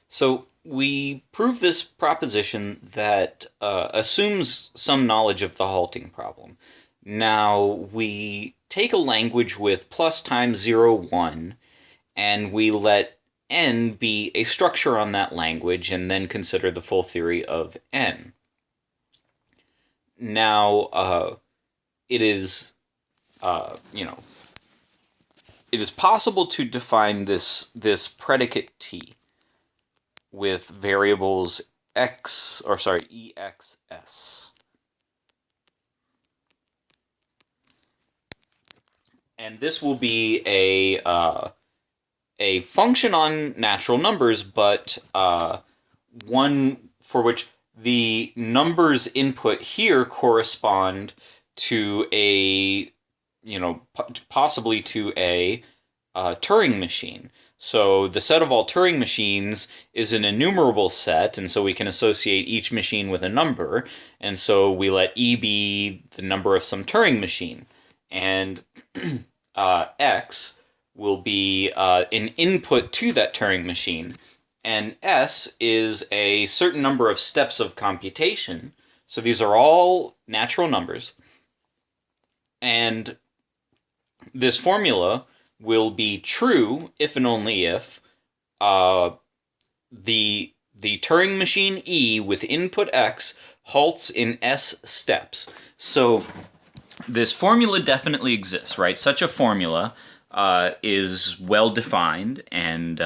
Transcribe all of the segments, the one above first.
So we prove this proposition that assumes some knowledge of the halting problem. Now we take a language with plus times 0, 1, and we let n be a structure on that language and then consider the full theory of n. Now it is, it is possible to define this predicate t with variables exs. And this will be a function on natural numbers, but one for which the numbers input here correspond to a, possibly to a Turing machine. So the set of all Turing machines is an enumerable set, and so we can associate each machine with a number, and so we let E be the number of some Turing machine. And X will be an input to that Turing machine, and S is a certain number of steps of computation. So these are all natural numbers, and this formula will be true if and only if the Turing machine E with input X halts in S steps. So this formula definitely exists, right? Such a formula is well defined, and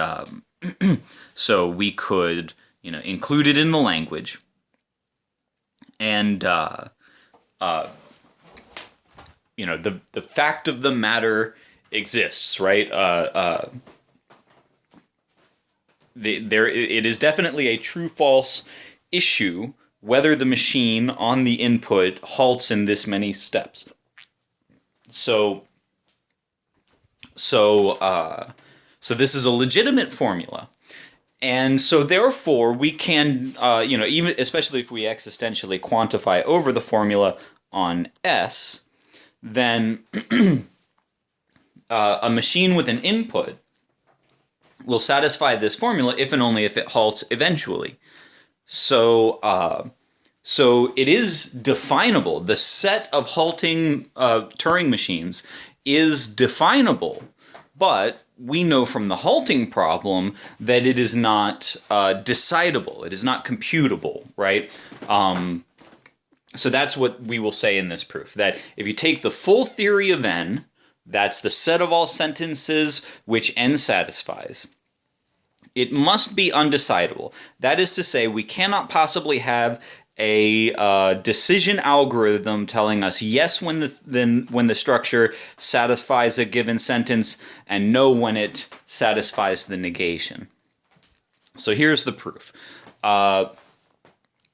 so we could, include it in the language, and the fact of the matter exists, right? It is definitely a true-false issue whether the machine on the input halts in this many steps. So this is a legitimate formula, and so therefore we can, even especially if we existentially quantify over the formula on S, then a machine with an input will satisfy this formula if and only if it halts eventually. So it is definable. The set of halting Turing machines is definable, but we know from the halting problem that it is not decidable. It is not computable, right? So that's what we will say in this proof, that if you take the full theory of n, that's the set of all sentences which n satisfies, it must be undecidable. That is to say, we cannot possibly have a decision algorithm telling us yes when the structure satisfies a given sentence and no when it satisfies the negation. So here's the proof.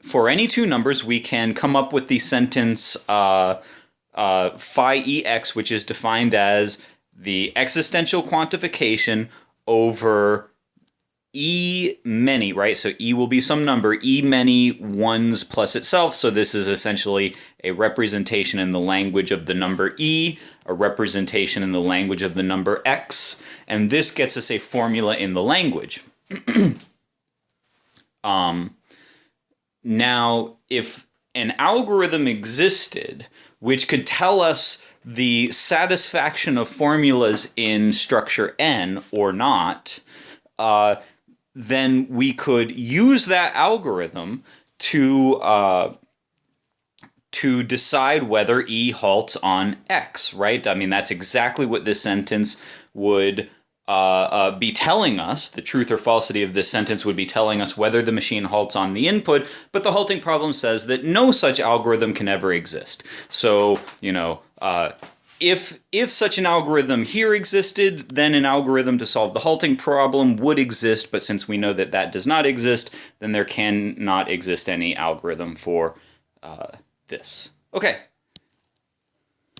For any two numbers, we can come up with the sentence phi ex, which is defined as the existential quantification over e many, right? So e will be some number, e many ones plus itself. So this is essentially a representation in the language of the number e, a representation in the language of the number x, and this gets us a formula in the language. Now, if an algorithm existed which could tell us the satisfaction of formulas in structure n or not, then we could use that algorithm to decide whether E halts on X, right? I mean, that's exactly what this sentence would be telling us. The truth or falsity of this sentence would be telling us whether the machine halts on the input, but the halting problem says that no such algorithm can ever exist. So, if such an algorithm here existed, then an algorithm to solve the halting problem would exist, but since we know that that does not exist, then there cannot exist any algorithm for this. Okay.